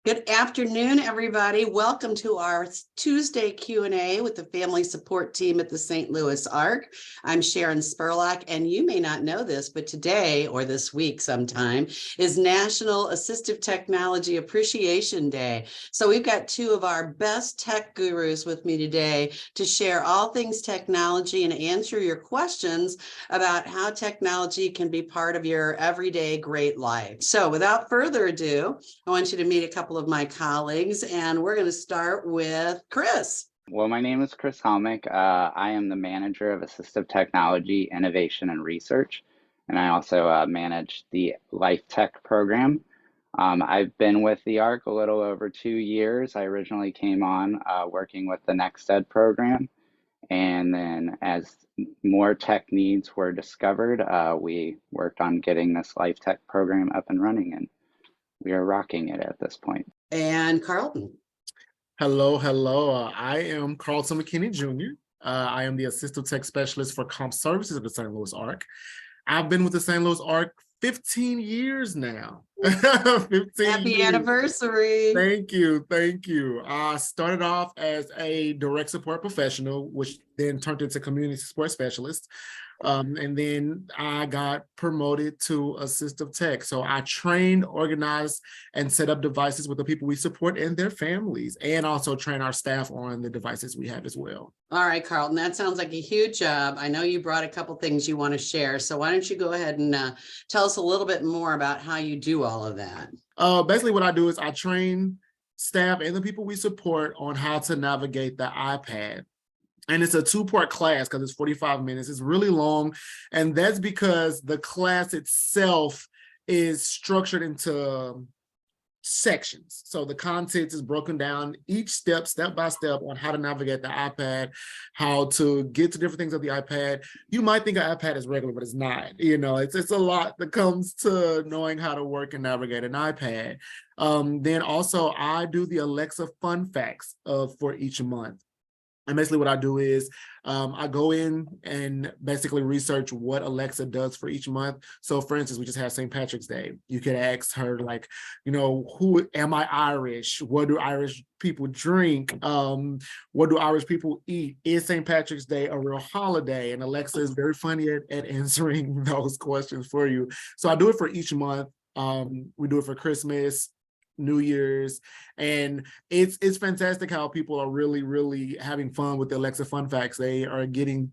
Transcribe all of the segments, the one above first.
Good afternoon, everybody. Welcome to our Tuesday Q&A with the family support team at the St. Louis Arc. I'm Sharon Spurlock, and you may not know this, but today, or this week sometime, is National Assistive Technology Appreciation Day. So we've got two of our best tech gurus with me today to share all things technology and answer your questions about how technology can be part of your everyday great life. So without further ado, I want you to meet a couple of my colleagues, and we're going to start with Chris. Well, my name is Chris Helmick. I am the manager of Assistive Technology, Innovation, and Research, and I also manage the Life Tech program. I've been with the ARC a little over 2 years. I originally came on working with the NextEd program, and then as more tech needs were discovered, we worked on getting this Life Tech program up and running, and we are rocking it at this point. And Carlton. Hello. I am Carlton McKinney Jr. I am the Assistive Tech Specialist for Comp Services at the St. Louis Arc. I've been with the St. Louis Arc 15 years now. 15 Happy years. Anniversary. Thank you. I started off as a direct support professional, which then turned into community support specialist. And then I got promoted to assistive tech. So I trained, organized, and set up devices with the people we support and their families, and also train our staff on the devices we have as well. All right, Carlton, that sounds like a huge job. I know you brought a couple things you want to share. So why don't you go ahead and tell us a little bit more about how you do all of that? Basically what I do is I train staff and the people we support on how to navigate the iPad. And it's a 2-part class because it's 45 minutes. It's really long. And that's because the class itself is structured into sections. So the content is broken down each step by step on how to navigate the iPad, how to get to different things of the iPad. You might think an iPad is regular, but it's not. You know, it's a lot that comes to knowing how to work and navigate an iPad. Then also I do the Alexa fun facts for each month. And basically what I do is I go in and basically research what Alexa does for each month. So for instance, we just had St. Patrick's Day. You could ask her like, you know, am I Irish? What do Irish people drink? What do Irish people eat? Is St. Patrick's Day a real holiday? And Alexa is very funny at answering those questions for you. So I do it for each month. We do it for Christmas, New Year's, and it's fantastic how people are really having fun with the Alexa fun facts. They are getting,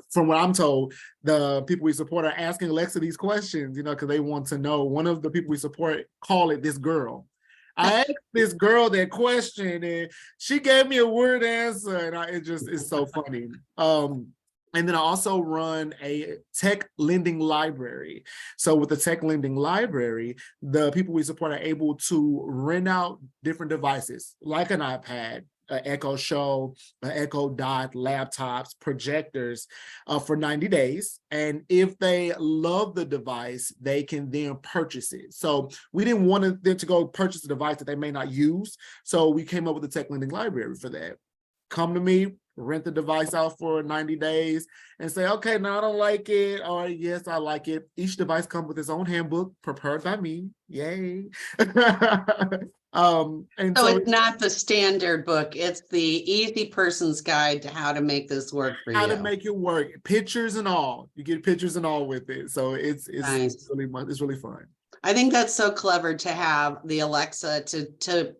from what I'm told, the people we support are asking Alexa these questions, you know, because they want to know. One of the people we support call it this girl. I asked this girl that question and she gave me a weird answer, and it's so funny. And then I also run a tech lending library. So with the tech lending library, the people we support are able to rent out different devices like an iPad, an Echo Show, an Echo Dot, laptops, projectors for 90 days. And if they love the device, they can then purchase it. So we didn't want them to go purchase a device that they may not use. So we came up with a tech lending library for that. Come to me, rent the device out for 90 days and say, okay, no, I don't like it, or yes, I like it. Each device comes with its own handbook prepared by me. Yay. And so it's not the standard book. It's the easy person's guide to how to make this work for you. How to make it work. Pictures and all. You get pictures and all with it. So it's nice. It's really fun. I think that's so clever to have the Alexa to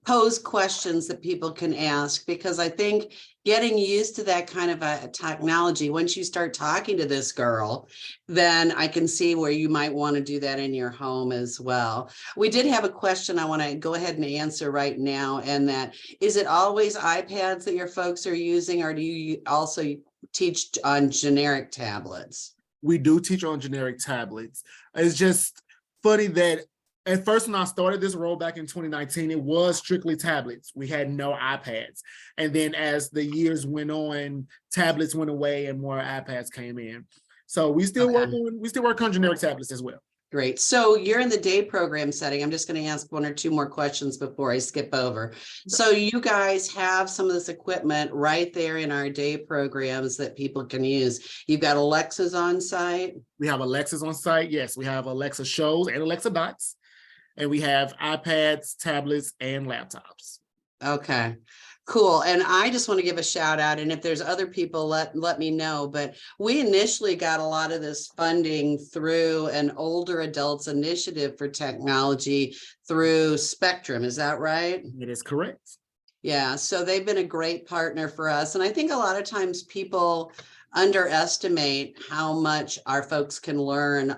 pose questions that people can ask, because I think getting used to that kind of a technology, once you start talking to this girl, then I can see where you might want to do that in your home as well. We did have a question I want to go ahead and answer right now, and that is, it always iPads that your folks are using, or do you also teach on generic tablets? We do teach on generic tablets. It's just funny that at first, when I started this role back in 2019, it was strictly tablets. We had no iPads. And then as the years went on, tablets went away and more iPads came in. So we still work on generic tablets as well. Great. So you're in the day program setting. I'm just going to ask 1 or 2 more questions before I skip over. So you guys have some of this equipment right there in our day programs that people can use. You've got Alexas on site. We have Alexas on site. Yes, we have Alexa shows and Alexa Dots. and we have iPads, tablets, and laptops. Okay, cool. And I just want to give a shout out, and if there's other people, let me know. But we initially got a lot of this funding through an older adults initiative for technology through Spectrum. Is that right? It is correct. Yeah, so they've been a great partner for us. And I think a lot of times people underestimate how much our folks can learn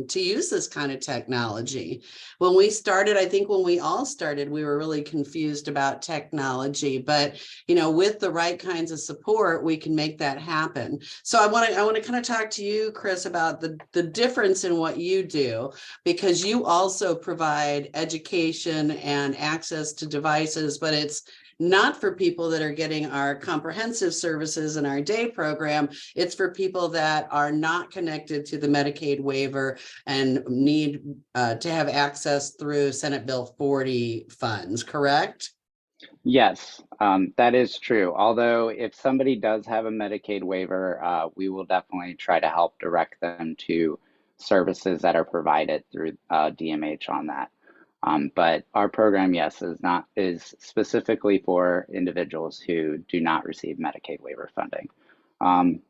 to use this kind of technology. When we started, I think when we all started, we were really confused about technology, but with the right kinds of support, we can make that happen. So I want to kind of talk to you, Chris, about the difference in what you do, because you also provide education and access to devices, but it's not for people that are getting our comprehensive services in our day program. It's for people that are not connected to the Medicaid waiver and need to have access through Senate Bill 40 funds, correct? Yes, that is true. Although if somebody does have a Medicaid waiver, we will definitely try to help direct them to services that are provided through DMH on that. But our program, yes, is specifically for individuals who do not receive Medicaid waiver funding.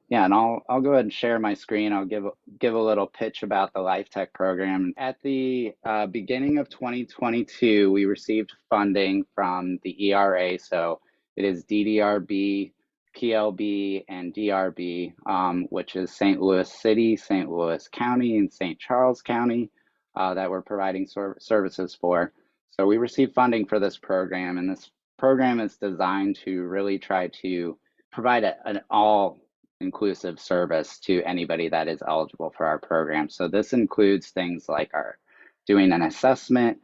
Yeah, and I'll go ahead and share my screen. I'll give a little pitch about the LifeTech program. At the beginning of 2022, we received funding from the ERA. So it is DDRB, PLB, and DRB, which is St. Louis City, St. Louis County, and St. Charles County. That we're providing services for. So we received funding for this program, and this program is designed to really try to provide an all-inclusive service to anybody that is eligible for our program. So this includes things like our doing an assessment.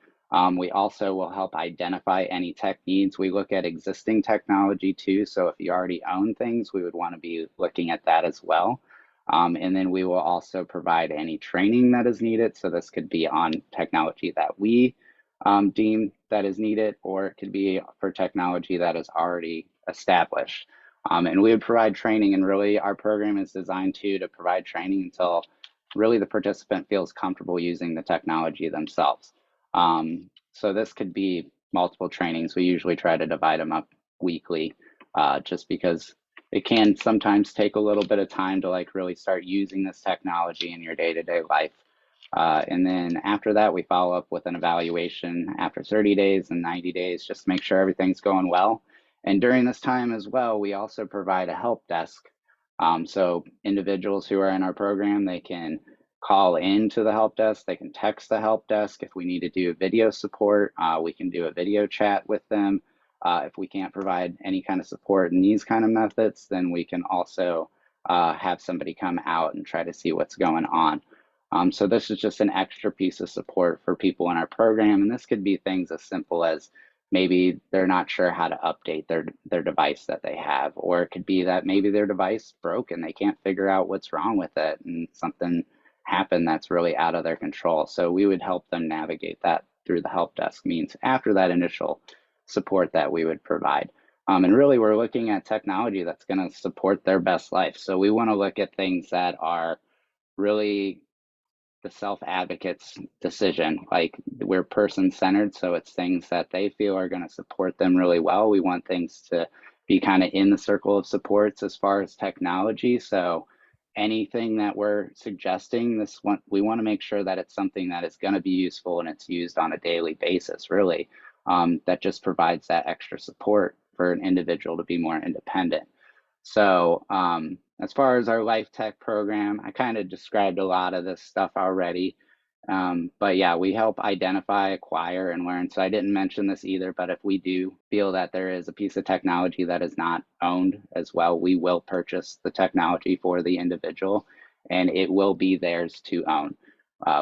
We also will help identify any tech needs. We look at existing technology too. So if you already own things, we would want to be looking at that as well. And then we will also provide any training that is needed. So this could be on technology that we deem that is needed, or it could be for technology that is already established. And we would provide training, and really our program is designed to provide training until really the participant feels comfortable using the technology themselves. So this could be multiple trainings. We usually try to divide them up weekly, just because it can sometimes take a little bit of time to really start using this technology in your day-to-day life. And then after that, we follow up with an evaluation after 30 days and 90 days, just to make sure everything's going well. And during this time as well, we also provide a help desk. So individuals who are in our program, they can call into the help desk, they can text the help desk. If we need to do video support, we can do a video chat with them. If we can't provide any kind of support in these kind of methods, then we can also have somebody come out and try to see what's going on. So this is just an extra piece of support for people in our program. And this could be things as simple as maybe they're not sure how to update their device that they have, or it could be that maybe their device broke and they can't figure out what's wrong with it and something happened that's really out of their control. So we would help them navigate that through the help desk means after that initial support that we would provide. And really we're looking at technology that's going to support their best life. So we want to look at things that are really the self-advocate's decision. Like, we're person-centered, so it's things that they feel are going to support them really well. We want things to be kind of in the circle of supports as far as technology. So anything that we're suggesting, we want to make sure that it's something that is going to be useful and it's used on a daily basis, really, that just provides that extra support for an individual to be more independent. So as far as our LifeTech program, I kind of described a lot of this stuff already. But yeah, we help identify, acquire, and learn. So I didn't mention this either, but if we do feel that there is a piece of technology that is not owned as well, we will purchase the technology for the individual and it will be theirs to own.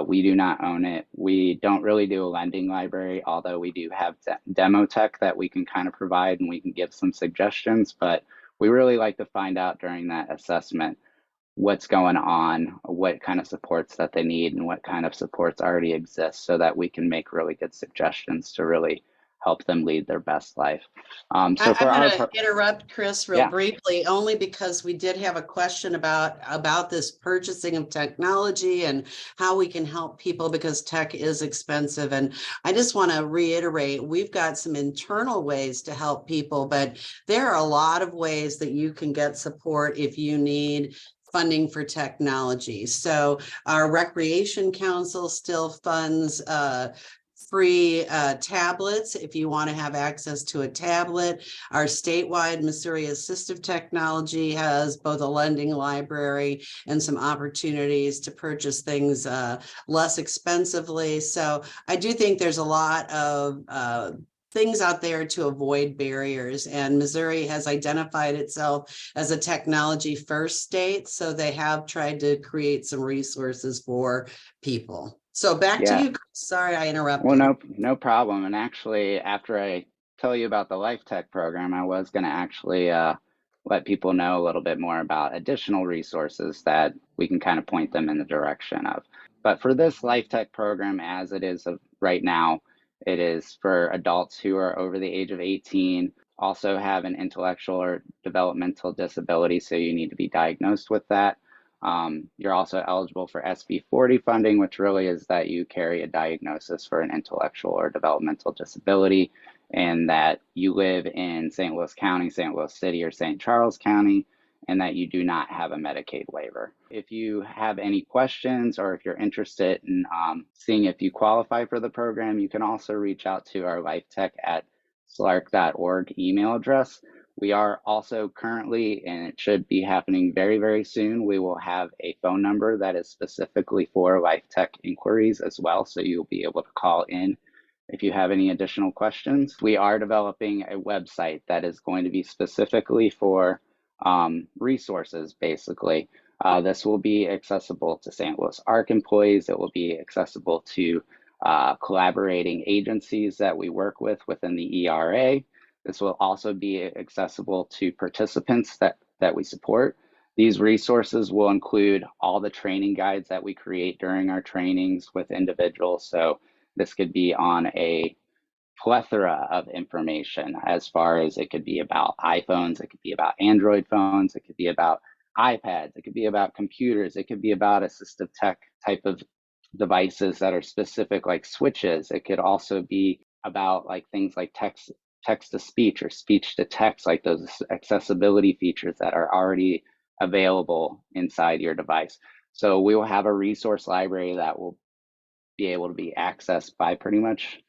We do not own it. We don't really do a lending library, although we do have demo tech that we can kind of provide and we can give some suggestions, but we really like to find out during that assessment what's going on, what kind of supports that they need, and what kind of supports already exist so that we can make really good suggestions to really help them lead their best life. So I'm for going our to interrupt Chris real yeah, briefly, only because we did have a question about this purchasing of technology and how we can help people, because tech is expensive. And I just want to reiterate, we've got some internal ways to help people, but there are a lot of ways that you can get support if you need funding for technology. So our Recreation Council still funds free tablets if you want to have access to a tablet. Our statewide Missouri Assistive Technology has both a lending library and some opportunities to purchase things less expensively. So I do think there's a lot of things out there to avoid barriers. And Missouri has identified itself as a technology first state. So they have tried to create some resources for people. So back to yeah. you. Sorry, I Well, interrupted. no problem. And actually, after I tell you about the Life Tech program, I was going to actually let people know a little bit more about additional resources that we can kind of point them in the direction of. But for this Life Tech program, as it is of right now, it is for adults who are over the age of 18, also have an intellectual or developmental disability, so you need to be diagnosed with that. You're also eligible for SB 40 funding, which really is that you carry a diagnosis for an intellectual or developmental disability, and that you live in St. Louis County, St. Louis City, or St. Charles County, and that you do not have a Medicaid waiver. If you have any questions, or if you're interested in seeing if you qualify for the program, you can also reach out to our lifetech@slark.org email address. We are also currently, and it should be happening very, very soon, we will have a phone number that is specifically for Life Tech inquiries as well. So you'll be able to call in if you have any additional questions. We are developing a website that is going to be specifically for resources, basically. This will be accessible to St. Louis ARC employees. It will be accessible to collaborating agencies that we work with within the ERA. This will also be accessible to participants that we support. These resources will include all the training guides that we create during our trainings with individuals. So this could be on a plethora of information, as far as it could be about iPhones, it could be about Android phones, it could be about iPads, it could be about computers, it could be about assistive tech type of devices that are specific, like switches. It could also be about like things like text to speech or speech to text, like those accessibility features that are already available inside your device. So we will have a resource library that will be able to be accessed by pretty much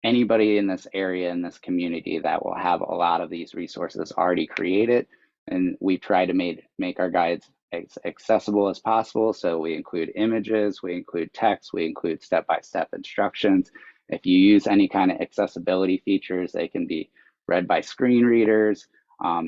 anybody in this area, in this community, that will have a lot of these resources already created. And we try to make our guides as accessible as possible. So we include images, we include text, we include step-by-step instructions. If you use any kind of accessibility features, they can be read by screen readers,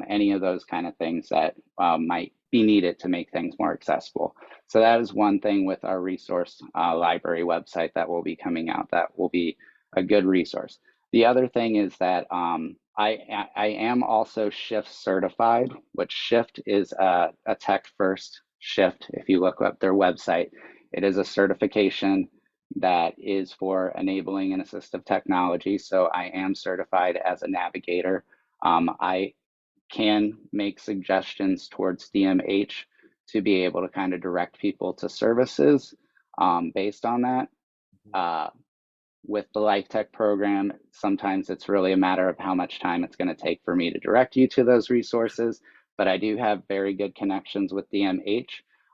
any of those kind of things that might be needed to make things more accessible. So that is one thing with our resource library website that will be coming out that will be a good resource. The other thing is that I am also SHIFT certified, which SHIFT is a tech first shift. If you look up their website, it is a certification that is for enabling and assistive technology. So I am certified as a navigator. I can make suggestions towards DMH to be able to kind of direct people to services based on that. With the Life Tech program, sometimes it's really a matter of how much time it's going to take for me to direct you to those resources, but I do have very good connections with DMH.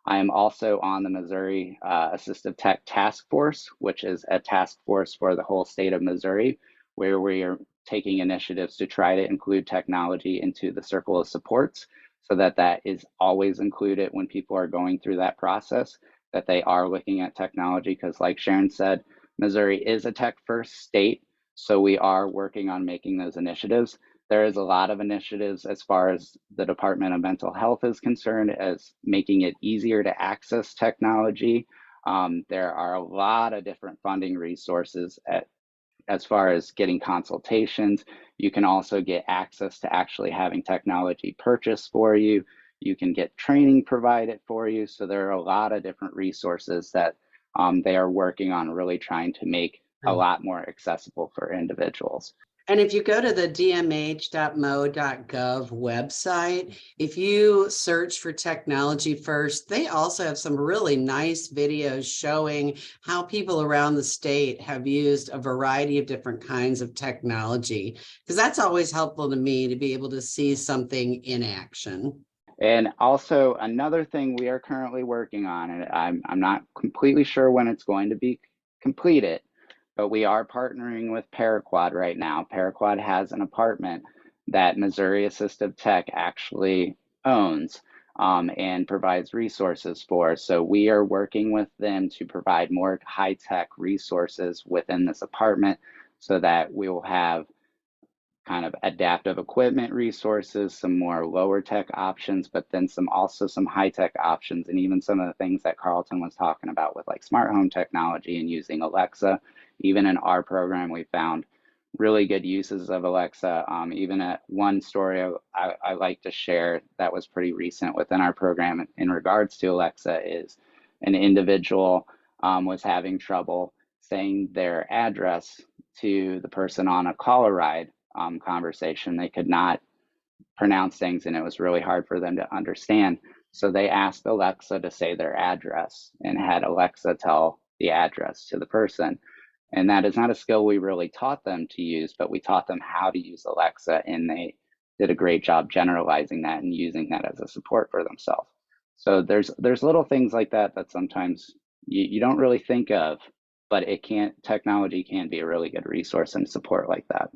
I am also on the Missouri Assistive Tech Task Force, which is a task force for the whole state of Missouri, where we are taking initiatives to try to include technology into the circle of supports, so that that is always included when people are going through that process, that they are looking at technology, because like Sharon said, Missouri is a tech first state, so we are working on making those initiatives. There is a lot of initiatives as far as the Department of Mental Health is concerned, as making it easier to access technology. There are a lot of different funding resources as far as getting consultations. You can also get access to actually having technology purchased for you. You can get training provided for you. So there are a lot of different resources that they are working on, really trying to make a lot more accessible for individuals. And if you go to the dmh.mo.gov website, if you search for technology first, they also have some really nice videos showing how people around the state have used a variety of different kinds of technology, because that's always helpful to me to be able to see something in action. And also another thing we are currently working on, and I'm not completely sure when it's going to be completed, but we are partnering with Paraquad right now. Paraquad has an apartment that Missouri Assistive Tech actually owns and provides resources for. So we are working with them to provide more high-tech resources within this apartment so that we will have kind of adaptive equipment resources, some more lower tech options, but then also some high tech options, and even some of the things that Carlton was talking about with like smart home technology and using Alexa. Even in our program, we found really good uses of Alexa. Even at one story I like to share that was pretty recent within our program in regards to Alexa is an individual was having trouble saying their address to the person on a caller ride conversation. They could not pronounce things and it was really hard for them to understand. So they asked Alexa to say their address and had Alexa tell the address to the person. And that is not a skill we really taught them to use, but we taught them how to use Alexa, and they did a great job generalizing that and using that as a support for themselves. So there's little things like that that sometimes you don't really think of, but technology can be a really good resource and support like that.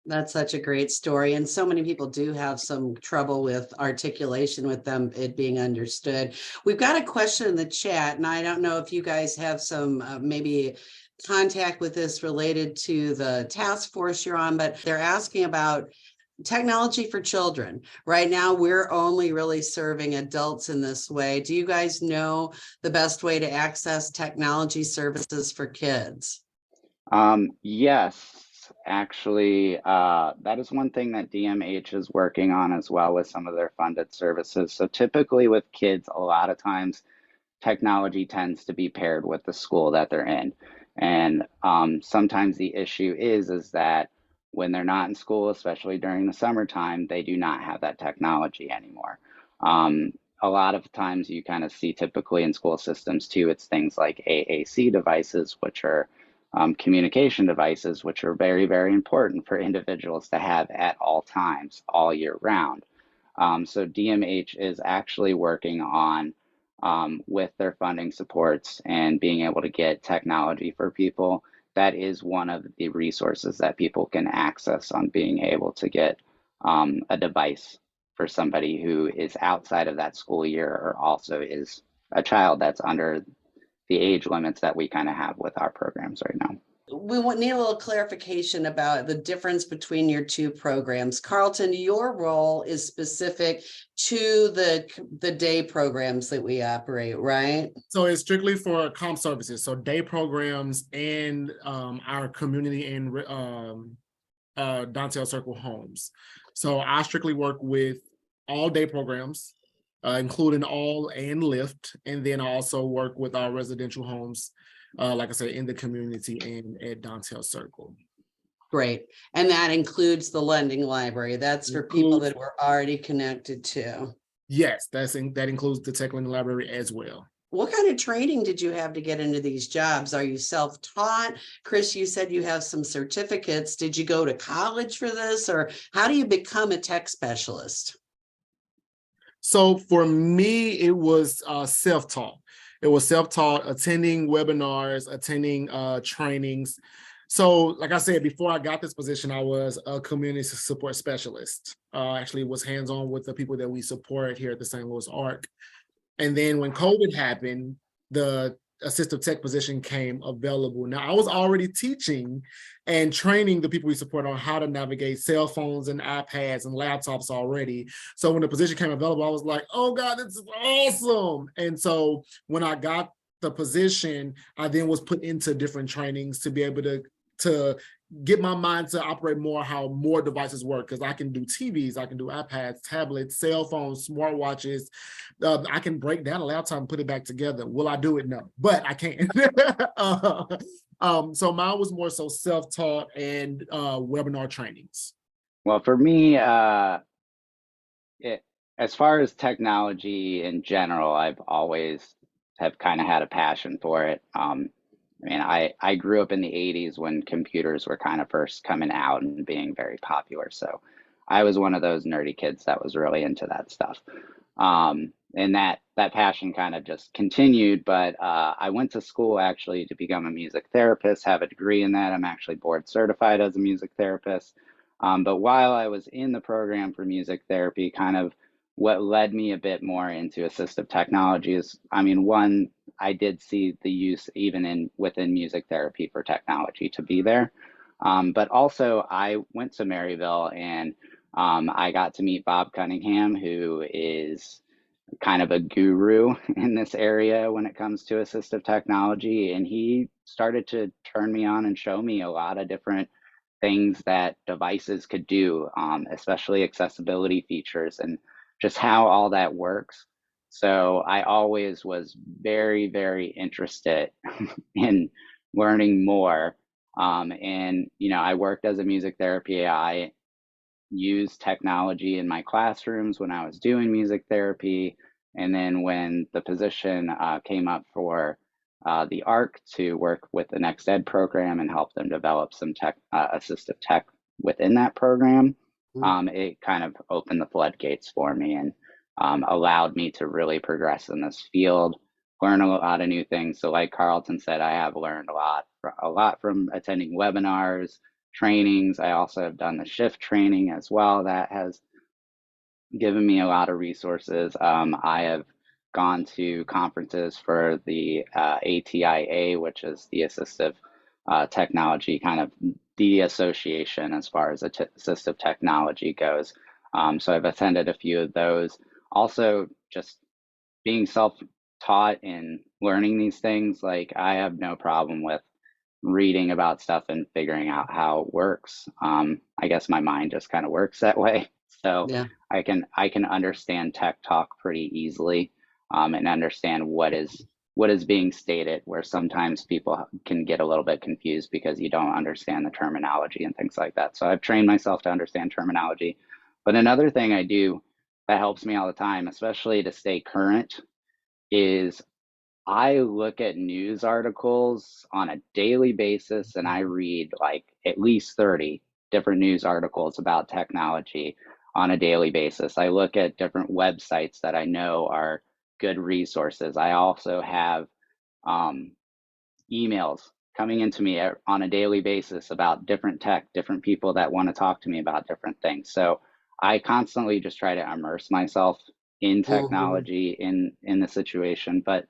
That's such a great story. And so many people do have some trouble with articulation with them, it being understood. We've got a question in the chat, and I don't know if you guys have some maybe contact with this related to the task force you're on, but they're asking about technology for children. Right now, we're only really serving adults in this way. Do you guys know the best way to access technology services for kids? Yes. Actually, that is one thing that DMH is working on as well with some of their funded services. So typically with kids, a lot of times technology tends to be paired with the school that they're in. And sometimes the issue is that when they're not in school, especially during the summertime, they do not have that technology anymore. A lot of times you kind of see typically in school systems too, it's things like AAC devices, which are communication devices, which are very, very important for individuals to have at all times, all year round. So DMH is actually working on with their funding supports and being able to get technology for people. That is one of the resources that people can access on being able to get a device for somebody who is outside of that school year or also is a child that's under the age limits that we kind of have with our programs right now. We need a little clarification about the difference between your two programs. Carlton, your role is specific to the day programs that we operate, right? So it's strictly for comp services, so day programs and our community and Dantel Circle homes. So I strictly work with all day programs, including all and Lyft, and then I also work with our residential homes, like I said, in the community and at Dantel Circle. Great. And that includes the lending library. That's for people that we're already connected to. Yes, that includes the tech lending library as well. What kind of training did you have to get into these jobs? Are you self-taught? Chris, you said you have some certificates. Did you go to college for this, or how do you become a tech specialist? So for me, it was self-taught. It was self-taught, attending webinars, attending trainings. So like I said, before I got this position, I was a community support specialist. Actually was hands-on with the people that we support here at the St. Louis ARC. And then when COVID happened, the assistive tech position came available. Now, I was already teaching and training the people we support on how to navigate cell phones and iPads and laptops already. So when the position came available, I was like, oh God, this is awesome. And so when I got the position, I then was put into different trainings to be able to get my mind to operate more how more devices work, because I can do TVs, I can do iPads, tablets, cell phones, smartwatches. I can break down a laptop and put it back together. Will I do it? No, but I can. So mine was more so self-taught and webinar trainings. Well, for me, as far as technology in general, I've always have kind of had a passion for it. I mean, I grew up in the 80s when computers were kind of first coming out and being very popular. So I was one of those nerdy kids that was really into that stuff. And that passion kind of just continued, but I went to school actually to become a music therapist, have a degree in that. I'm actually board certified as a music therapist. But while I was in the program for music therapy, kind of what led me a bit more into assistive technology is, I mean, one, I did see the use even within music therapy for technology to be there. But also I went to Maryville and I got to meet Bob Cunningham, who is kind of a guru in this area when it comes to assistive technology. And he started to turn me on and show me a lot of different things that devices could do, especially accessibility features and just how all that works. So I always was very, very interested in learning more. And, you know, I worked as a music therapy. I used technology in my classrooms when I was doing music therapy. And then when the position came up for the ARC to work with the Next Ed program and help them develop some assistive tech within that program, it kind of opened the floodgates for me and allowed me to really progress in this field, learn a lot of new things. So like Carlton said, I have learned a lot from attending webinars, trainings. I also have done the shift training as well. That has given me a lot of resources. I have gone to conferences for the ATIA, which is the assistive technology, kind of the association as far as assistive technology goes. So I've attended a few of those. Also, just being self-taught and learning these things, like I have no problem with reading about stuff and figuring out how it works. I guess my mind just kind of works that way. So Yeah. I can understand tech talk pretty easily, and understand what is being stated, where sometimes people can get a little bit confused because you don't understand the terminology and things like that. So I've trained myself to understand terminology. But another thing I do that helps me all the time, especially to stay current, is I look at news articles on a daily basis and I read like at least 30 different news articles about technology on a daily basis. I look at different websites that I know are good resources. I also have emails coming into me on a daily basis about different tech, different people that want to talk to me about different things. So I constantly just try to immerse myself in technology, in the situation, but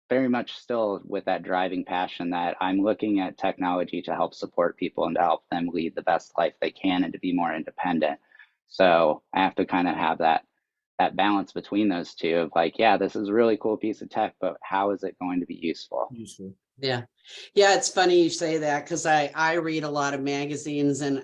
very much still with that driving passion that I'm looking at technology to help support people and to help them lead the best life they can and to be more independent. So I have to kind of have that balance between those two of like, yeah, this is a really cool piece of tech, but how is it going to be useful? Yeah. Yeah, it's funny you say that because I read a lot of magazines and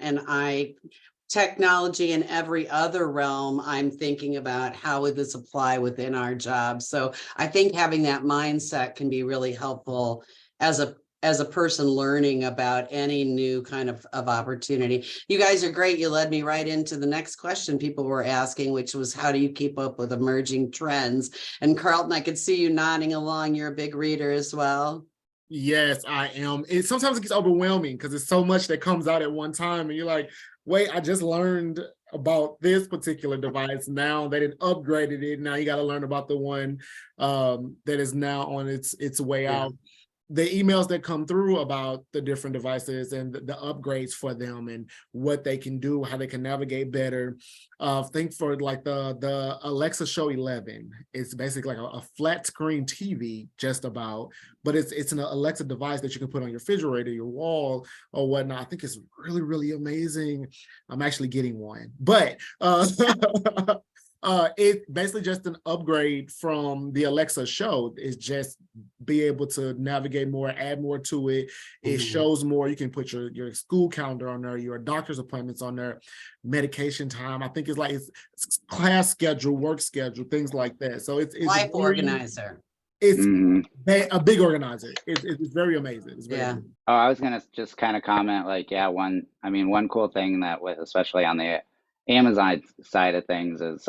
technology in every other realm. I'm thinking about how would this apply within our job. So I think having that mindset can be really helpful as a person learning about any new kind of opportunity. You guys are great. You led me right into the next question people were asking, which was how do you keep up with emerging trends? And Carlton, I could see you nodding along. You're a big reader as well. Yes, I am. Sometimes it gets overwhelming because there's so much that comes out at one time and you're like, wait, I just learned about this particular device. Now that it upgraded it, now you got to learn about the one that is now on its way out. The emails that come through about the different devices and the upgrades for them and what they can do, how they can navigate better. Think for like the Alexa Show 11. It's basically like a flat screen TV just about, but it's an Alexa device that you can put on your refrigerator, your wall or whatnot. I think it's really, really amazing. I'm actually getting one, but it's basically just an upgrade from the Alexa Show. It's just be able to navigate more, add more to it. It shows more. You can put your school calendar on there, your doctor's appointments on there, medication time. I think it's class schedule, work schedule, things like that. So it's life very, organizer. it's Mhm. a big organizer. It's very amazing. It's very Yeah. amazing. Oh, I was gonna just kind of comment, like, yeah, one cool thing that with, especially on the Amazon side of things, is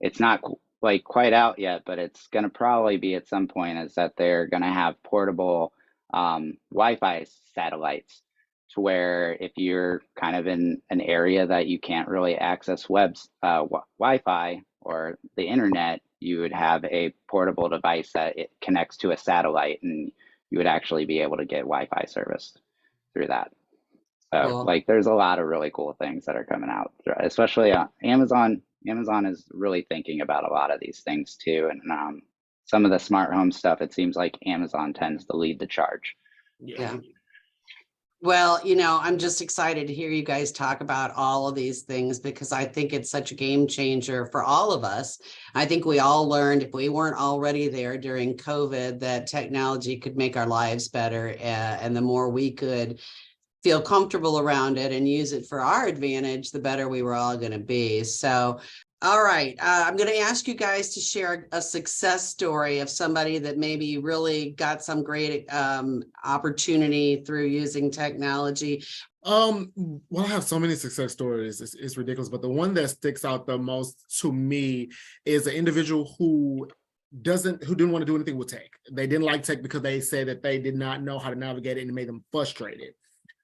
it's not like quite out yet, but it's gonna probably be at some point, is that they're gonna have portable Wi-Fi satellites, to where if you're kind of in an area that you can't really access Wi-Fi or the internet, you would have a portable device that it connects to a satellite, and you would actually be able to get Wi-Fi service through that. So, Cool. like, there's a lot of really cool things that are coming out, especially Amazon. Amazon is really thinking about a lot of these things too, and some of the smart home stuff. It seems like Amazon tends to lead the charge. Yeah. Well, you know, I'm just excited to hear you guys talk about all of these things, because I think it's such a game changer for all of us. I think we all learned, if we weren't already there during COVID, that technology could make our lives better. And the more we could feel comfortable around it and use it for our advantage, the better we were all going to be. So, all right, I'm going to ask you guys to share a success story of somebody that maybe really got some great opportunity through using technology. Well, I have so many success stories. It's ridiculous, but the one that sticks out the most to me is an individual who didn't want to do anything with tech. They didn't like tech because they said that they did not know how to navigate it, and it made them frustrated.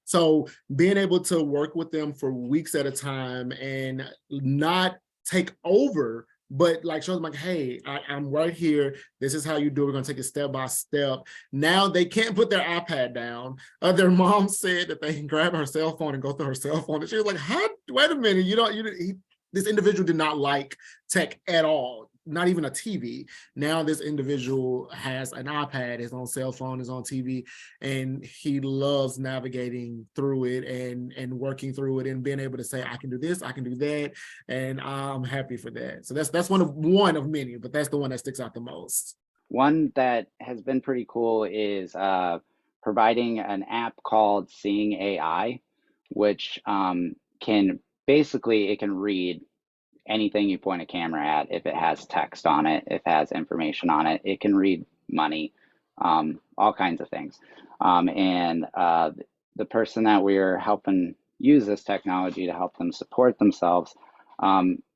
So being able to work with them for weeks at a time and not take over, but like show them like, hey, I'm right here. This is how you do it. We're gonna take it step by step. Now they can't put their iPad down. Their mom said that they can grab her cell phone and go through her cell phone. And she was like, "How? Wait a minute! This individual did not like tech at all. Not even a TV. Now this individual has an iPad, his own cell phone, his own TV, and he loves navigating through it and working through it and being able to say, I can do this, I can do that, and I'm happy for that. So that's one of many, but that's the one that sticks out the most. One that has been pretty cool is providing an app called Seeing AI, which can basically, it can read anything you point a camera at. If it has text on it, if it has information on it, it can read money, all kinds of things. And the person that we're helping use this technology to help them support themselves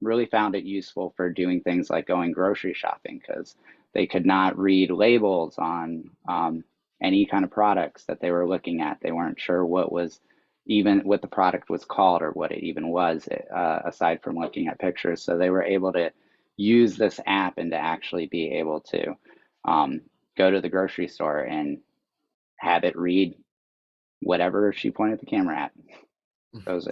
really found it useful for doing things like going grocery shopping, because they could not read labels on any kind of products that they were looking at. They weren't sure what the product was called or what it even was, aside from looking at pictures. So they were able to use this app and to actually be able to go to the grocery store and have it read whatever she pointed the camera at.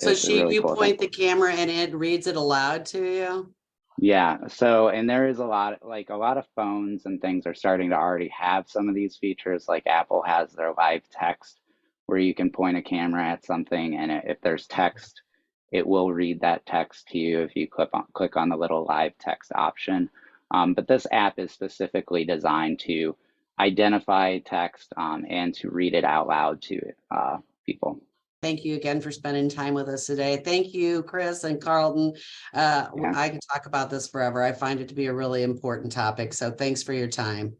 So you point the camera and it reads it aloud to you? Yeah. So, and there is a lot of phones and things are starting to already have some of these features. Like Apple has their live text, where you can point a camera at something, and if there's text, it will read that text to you if you click on the little live text option. But this app is specifically designed to identify text and to read it out loud to people. Thank you again for spending time with us today. Thank you, Chris and Carlton. I can talk about this forever. I find it to be a really important topic. So thanks for your time.